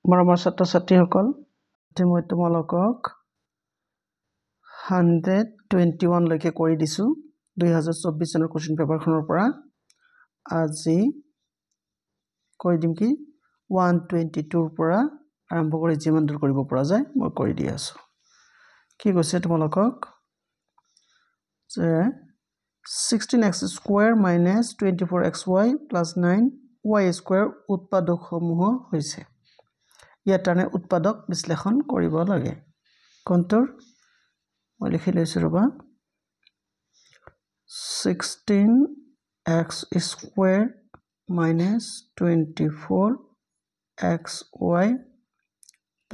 মৰমৰ ছাত্ৰ-ছাত্ৰীসকল মই তোমালোকক 121 লৈকে কৰি দিছো 2024 চনৰ কোৱেশ্চন পেপাৰখনৰ পৰা আজি কৰি দিম কি 122 ৰ পৰা আৰম্ভ কৰি যিমান দূৰ কৰিব পৰা যায় মই কৰি দি আছো কি কৈছে তোমালোকক যে 16x square - 24xy + 9y square উৎপাদকসমূহ হৈছে ইয়াতানে উৎপাদক বিশ্লেষণ কৰিব লাগে কোনটোৰ মই লিখি লৈছো ৰবা 16x square - 24xy +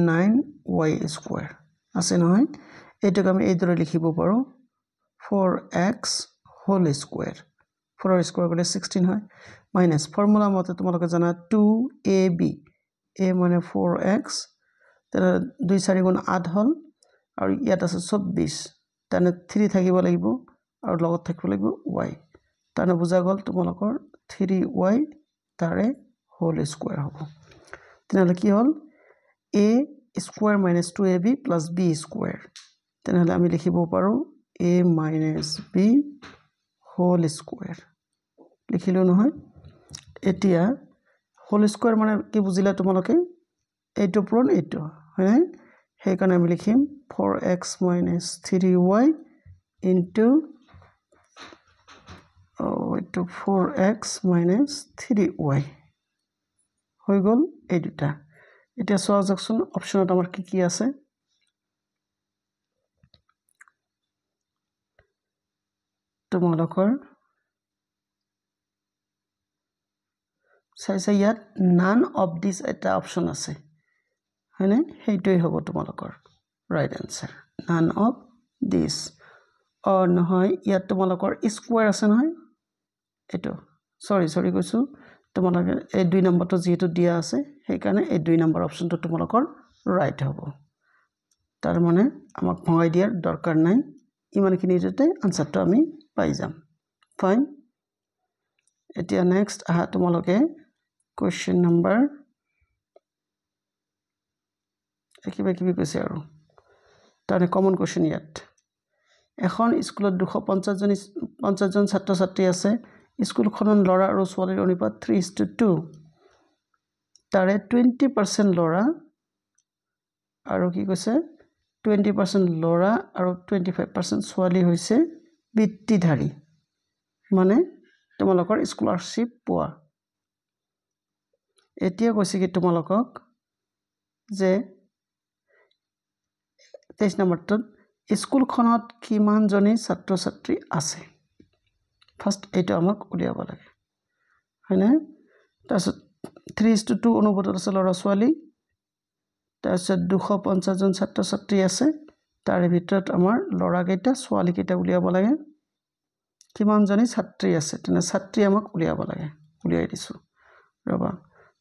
9y square আছে নহয় এটোক আমি এইদৰে লিখিব পাৰো 4x হোল স্কয়াৰ 4 স্কয়াৰ গলে 16 হয় মাইনাস ফৰ্মুলা মতে তোমালোকে জানা 2ab a মানে 4x তাৰে 2 4 গুণ 8 হল আৰু ইয়াত আছে 24 তানে 3 থাকিব লাগিব আৰু লগত থাকিব লাগিব y তানে বুজা গল তোমালোকৰ 3y তাৰে হোল স্কয়াৰ হ'ব তেনহলে কি হল a square - 2ab + b square তেনহলে আমি লিখিব পাৰো a - b হোল স্কয়াৰ লিখিলো নহয় এতিয়া হোল স্কয়াৰ মানে কি বুজিলা তোমালোকে এইটো পূৰণ এইটো হয় সেই কাৰণে আমি লিখিম 4x - 3y এইটো 4x - 3y হৈ গল এই দুটা এতিয়া চোৱা যাকচোন অপচনত আমাৰ কি কি আছে তোমালোকৰ চাইছা ইয়াত none of this এটা অপচন আছে হয়নে সেইটোই হ'ব তোমালোকৰ right answer none of this নহয় ইয়াত তোমালোকৰ স্কয়াৰ আছে নহয় এটো সৰি কৈছো তোমালোকে এই 2 নম্বৰটো যেটো দিয়া আছে সেই কাৰণে এই 2 নম্বৰ অপচনটো তোমালোকৰ ৰাইট হ'ব তাৰ মানে আমাক ভঙাই দিয়াৰ দৰকাৰ নাই ইমানখিনি যেতে আনসাৰটো আমি পাই যাম ফাইন এতিয়া নেক্সট আহা তোমালোকে question number কিবা কৈছে আৰু তাৰে কমন question ইয়াত এখন স্কুলত 250 জন ছাত্ৰ-ছাত্ৰী আছে স্কুলখনৰ ল'ৰা আৰু ছোৱালীৰ অনুপাত 3:2 তাৰে 20% ল'ৰা আৰু কি কৈছে 20% ল'ৰা আৰু 25% ছোৱালী হৈছে বৃত্তিধাৰী মানে তোমালোকৰ স্কলাৰশিপ পোৱা এতিয়া কৈছে কি তোমালোকক যে 23 নম্বৰটোত স্কুলখনত কিমান জনী ছাত্ৰ-ছাত্ৰী আছে ফাৰ্স্ট এইটো আমাক উলিয়াব লাগে হয়নে তাৰছত 3:2 অনুপাতত আছে ল'ৰা ছোৱালী তাৰছত 250 জন ছাত্ৰ-ছাত্ৰী আছে তাৰে ভিতৰত আমাৰ ল'ৰা কেইটা ছোৱালী কেইটা উলিয়াব লাগে কিমান জনী ছাত্ৰী আছে তেনে ছাত্ৰী আমাক উলিয়াব লাগে উলিয়াই দিছো ৰবা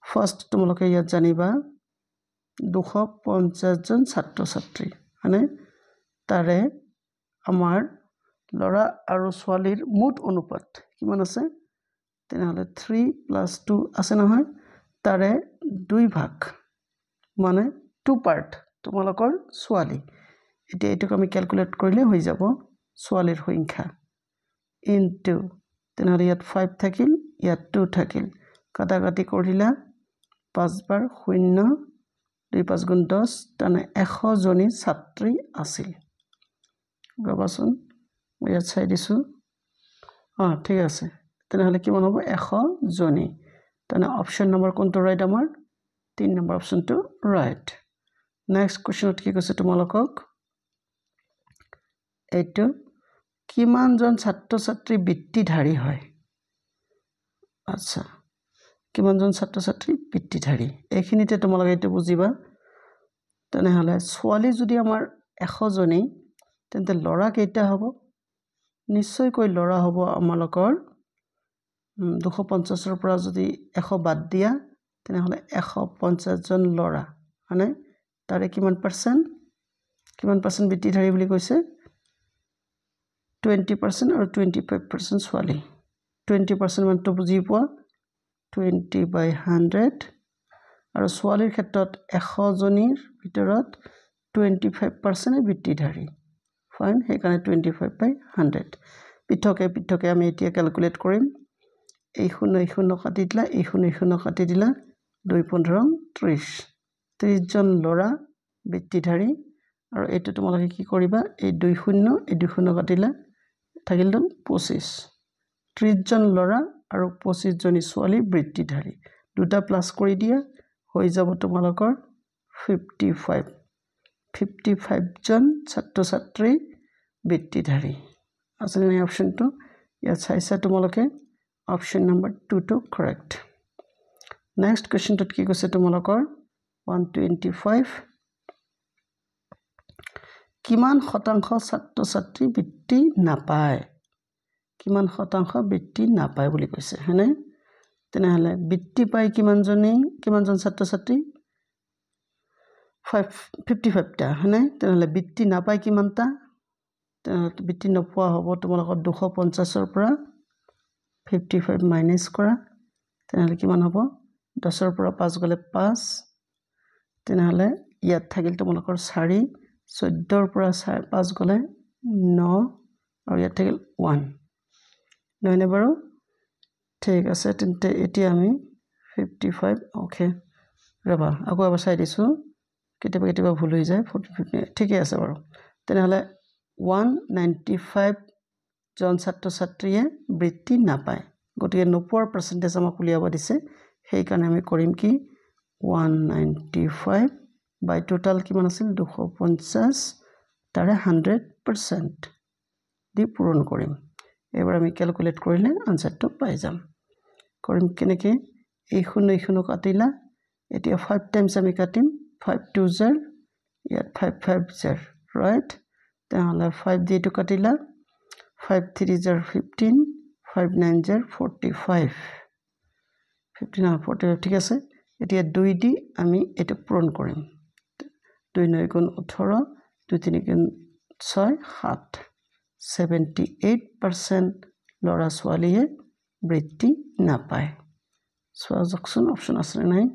ফাৰ্স্ট তোমালোকে ইয়াত জানিবা 250 জন ছাত্ৰ-ছাত্ৰী মানে তাৰে আমাৰ ল'ৰা আৰু ছোৱালীৰ মুঠ অনুপাত কিমান আছে তেনেহলে 3 + 2 আছে নহয় তাৰে 2 ভাগ মানে 2 পাৰ্ট তোমালোকৰ ছোৱালী এতিয়া এটোক আমি ক্যালকুলেট কৰিলে হৈ যাব ছোৱালীৰ সংখ্যা ইনটু তেনেহলে ইয়াত 5 থাকিল ইয়াত 2 থাকিল কাটাকাটি কৰিলা 5 বাৰ 0 2 5 গুণ 10 তানে 100 জনী ছাত্ৰী আছিল ৰবাচোন মই ইয়াত চাই দিছো ঠিক আছে তেনেহলে কিমান হ'ব 100 জনী তানে অপচন নম্বৰ কোনটো ৰাইট আমাৰ 3 নম্বৰ অপচনটো ৰাইট নেক্সট কোৱেশ্চনত কি কৈছে তোমালোকক এইটো কিমান জন ছাত্ৰ-ছাত্ৰী বৃত্তিধাৰী হয় আচ্ছা কিমান জন ছাত্ৰ-ছাত্ৰী বৃত্তিধাৰী এইখিনিতে তোমালোকে এটো বুজিবা তেনেহলে ছোৱালী যদি আমাৰ 100 জনী তেন্তে ল'ৰা কেইটা হ'ব নিশ্চয়কৈ ল'ৰা হ'ব আমালোকৰ 250 ৰ পৰা যদি 100 বাদ দিয়া তেনেহলে 150 জন ল'ৰা মানে তাৰে কিমান পাৰ্সেন্ট বৃত্তিধাৰী বুলি কৈছে 20% আৰু 25% ছোৱালী 20% মানটো বুজি পোৱা 20/100 আৰু ছোৱালীৰ ক্ষেত্ৰত 100 জনীৰ ভিতৰত 25% বৃত্তিধাৰী ফাইন সেইকাৰণে 25 বাই 100 পৃথকে আমি এতিয়া ক্যালকুলেট কৰিম এই 0 কাটি দিলা এই 0 কাটি দিলা 2 15 30 জন ল'ৰা বৃত্তিধাৰী আৰু এটো তোমালোকে কি কৰিবা এই 2 কাটিলা থাকিল 25 30 জন ল'ৰা আৰু 25 জনী ছোৱালী বৃত্তিধাৰী দুটা প্লাস কৰি দিয়া হৈ যাব তোমালোকৰ 55 জন ছাত্ৰ ছাত্ৰী বৃত্তিধাৰী আছে নে অপচনটো ইয়াত চাইছা তোমালোকে অপচন নম্বৰ 2 টো কাৰেক্ট নেক্সট কোৱেশ্চনটোত কি কৈছে তোমালোকৰ 125 কিমান শতাংশ ছাত্ৰ ছাত্ৰী বৃত্তি নাপায় কিমান শতাংশ বৃত্তি নাপায় বুলি কৈছে হয়নে তেনেহলে বৃত্তি পায় কিমান জন ছাত্ৰ ছাত্ৰী 55 টা হয়নে তেনেহলে বৃত্তি নাপায় কিমানটা বৃত্তি নোপোৱা হ'ব তোমালোকৰ 250 ৰ পৰা 55 মাইনাস কৰা তেনেহলে কিমান হ'ব 10 ৰ পৰা 5 গলে 5 তেনেহলে ইয়াত থাকিল তোমালোকৰ 4 14 ৰ পৰা 5 গলে 9 আৰু ইয়াত থাকিল 1 নহয়নে বাৰু ঠিক আছে তেন্তে এতিয়া আমি 55 ওকে ৰবা আকৌ এবাৰ চাই দিছো কেতিয়াবা ভুল হৈ যায় 45 ঠিকে আছে বাৰু তেনেহলে 195 জন ছাত্ৰ ছাত্ৰীয়ে বৃত্তি নাপায় গতিকে নোপোৱাৰ পাৰ্চেন্টেজ আমাক উলিয়াব দিছে সেই কাৰণে আমি কৰিম কি 195 বাই টোটাল কিমান আছিল 250 তাৰে 100% দি পূৰণ কৰিম এবাৰ আমি ক্যালকুলেট কৰিলে আনসাৰটো পাই যাম কৰিম কেনেকে এই 0 কাটিলা এতিয়া 5 টাইমছ আমি কাটিম 5 2 0 ইয়াত 5 5 0 ৰাইট তাহলে 5 দি টু কাটিলা 5 3 0 15 5 9 0 45 15 আৰু 45 ঠিক আছে এতিয়া 2 দি আমি এটা পূৰণ কৰিম 2 9 গুণ 18 2 3 গুণ 6 7 78% ল'ৰা ছোৱালীয়ে বৃত্তি নাপায় সোৱা জকচন অপচন আছে নাই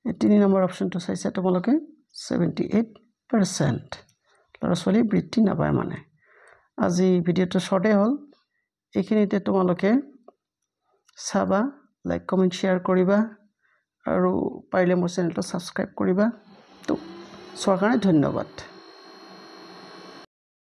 3 নম্বৰ অপচনটো চাইছা তোমালোকে 78% ল'ৰা ছোৱালী বৃত্তি নাপায় মানে আজি ভিডিওটো শৰ্টে হল এইখিনিতে তোমালোকে চাবা লাইক কমেন্ট শেয়াৰ কৰিবা আৰু পাৰিলে মোৰ চেনেলটো সাবস্ক্ৰাইব কৰিবা তো চোৱাৰ কাৰণে ধন্যবাদ